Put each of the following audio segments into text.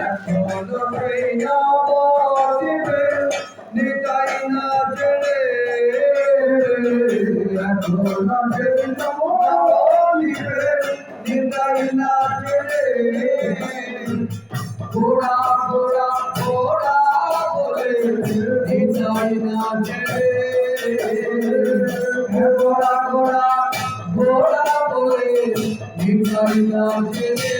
এখনো সেই নবদ্বীপে নিতাই নাচে রে, এখনো সেই নবদ্বীপে নিতাই নাচে রে। ঘোড়া ঘোড়া ঘোড়া বলে নিতাই নাচে রে, ঘোড়া ঘোড়া ঘোড়া বলে নিতাই নাচে রে।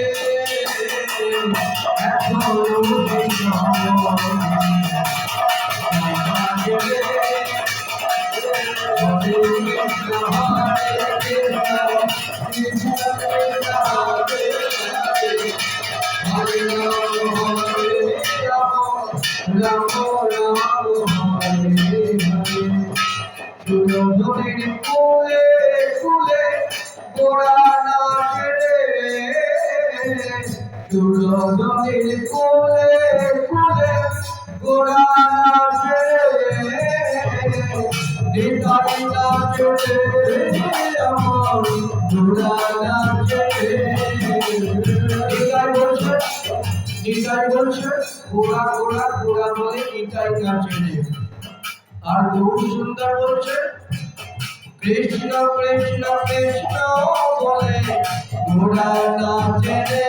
সুরধুনির কুলে কুলে গোড়া নাচে রে, সুরধুনির কুলে কুলে গোড়া নাচে রে, নিতাই নাচে রে আমার গোড়া নাচে রে। নিতাই বলছে গোড়া গোড়া গোড়া বলে নিতাই নাচে রে। আর গৌর সুন্দর বলছে কৃষ্ণ কৃষ্ণ কৃষ্ণ বলে ঘোড়া নাচে রে,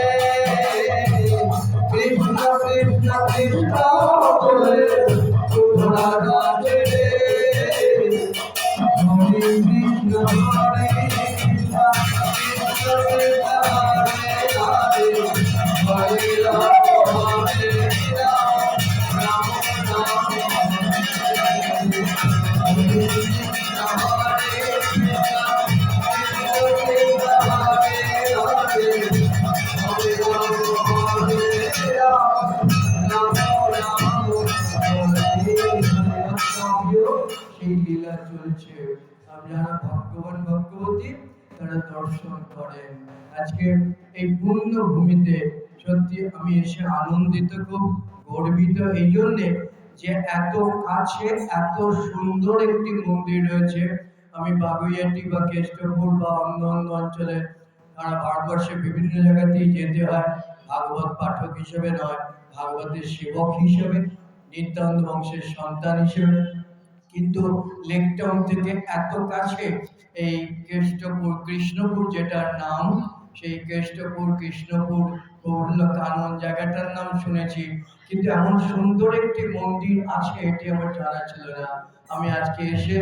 কৃষ্ণ কৃষ্ণ কৃষ্ণ বলে ঘোড়া নাচে রে। হরে কৃষ্ণ হরে কৃষ্ণ কৃষ্ণ কৃষ্ণ হরে হরে, হরে রাম হরে রাম রাম রাম সেই লীলা চলছে। আপনারা ভগবান ভগবতী তারা দর্শন করেন। আজকে এই পূর্ণ ভূমিতে সত্যি আমি এসে আনন্দিত, খুব গর্বিত এই জন্যে যে এত কাছে এত সুন্দর একটি মন্দির রয়েছে। আমি বাগুইয়াটি বা কেষ্টপুর বা অন্য অন্য অঞ্চলে সারা ভারতবর্ষে বিভিন্ন জায়গাতেই যেতে হয়, ভাগবত পাঠক হিসেবে নয়, ভাগবতের সেবক হিসেবে, নিত্যানন্দ বংশের সন্তান হিসেবে। কিন্তু লেকটাউন থেকে এত কাছে এই কেষ্টপুর কৃষ্ণপুর যেটার নাম, সেই কেষ্টপুর কৃষ্ণপুর পূর্ণ কানন জায়গাটার নাম শুনেছি, কিন্তু এমন সুন্দর একটি মন্দির আছে এটি আমার জানা ছিল না। আমি আজকে এসে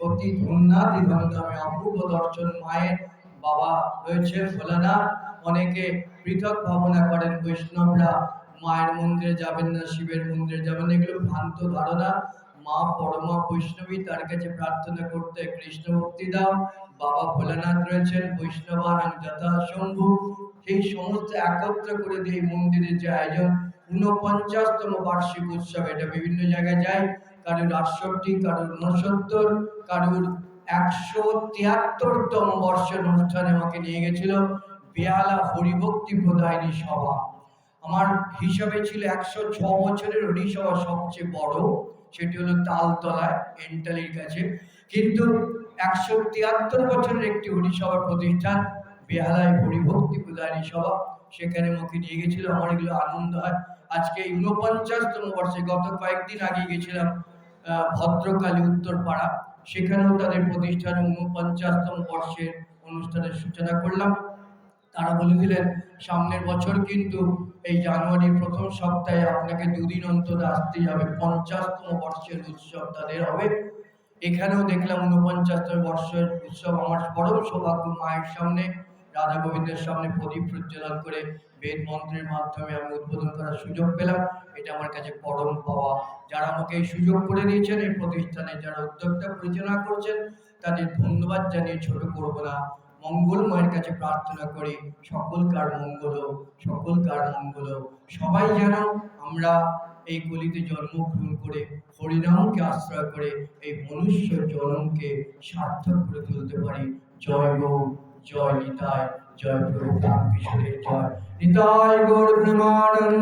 অতি ধন্যাদিধন্য, আমি অপূর্ব দর্শন। মায়ের বাবা রয়েছে ভোলানাথ, অনেকে পৃথক ভাবনা করেন বৈষ্ণবরা মায়ের মন্দিরে যাবেন না, শিবের মন্দিরে যাবেন না, এগুলো ভ্রান্ত ধারণা। মা পরমা বৈষ্ণবী, তার কাছে প্রার্থনা করতে কৃষ্ণ ভক্তি দাও। বাবা ভোলানাথ রয়েছেন বৈষ্ণবানাং যথা শম্ভু, সেই সমস্ত একত্র করে দিয়ে এই মন্দিরের যে আয়োজন 49তম বার্ষিক উৎসব, এটা বিভিন্ন জায়গায় যায়, কারোর 68, কারোর 69, কারোর 173তম বর্ষের অনুষ্ঠানে আমাকে নিয়ে গেছিল বেহালা হরিভক্তি প্রদায়নী সভা। আমার হিসাবে ছিল 106 বছরের হরিসভা সবচেয়ে বড়, সেটি হলো তালতলায় এন্টালির কাছে। কিন্তু 173 বছরের একটি হরিসভা প্রতিষ্ঠান বেহালায় হরিভক্তি প্রদায়নী সভা, সেখানে মুখে নিয়ে গেছিল। আমার এগুলো আনন্দ হয়। আজকে 49তম বর্ষে, গত কয়েকদিন আগে গেছিলাম ভদ্রকালী উত্তরপাড়া, সেখানেও তাদের প্রতিষ্ঠানে 49তম বর্ষের অনুষ্ঠানের সূচনা করলাম। তারা বলে দিলেন সামনের বছর কিন্তু এই জানুয়ারির প্রথম সপ্তাহে আপনাকে 2 দিন অন্তর আসতেই হবে, 50তম বর্ষের উৎসব তাদের হবে। এখানেও দেখলাম 49তম বর্ষের উৎসব। আমার পরম সৌভাগ্য, মায়ের সামনে রাধা গোবিন্দের সামনে প্রদীপ প্রজ্বলন করে বেদ মন্ত্রের মাধ্যমে আমি উদ্বোধন করার সুযোগ পেলাম। এটা আমার কাছে পরম পাওয়া। যারা আমাকে এই সুযোগ করে দিয়েছেন, এই প্রতিষ্ঠানে যারা উদ্যোক্তা পরিচালনা করছেন, তাদের ধন্যবাদ জানিয়ে ছোট করব না। মঙ্গলময়ের কাছে প্রার্থনা করি সকলকার মঙ্গল, সকলকার মঙ্গল। সবাই যেন আমরা এই কলিতে জন্মগ্রহণ করে হরিনামকে আশ্রয় করে এই মনুষ্য জন্মকে সার্থক করে তুলতে পারি। জয় গৌর, জয় নিতাই, জয় প্রভু রামকৃষ্ণের জয়। নিতাই গৌর প্রেমানন্দ।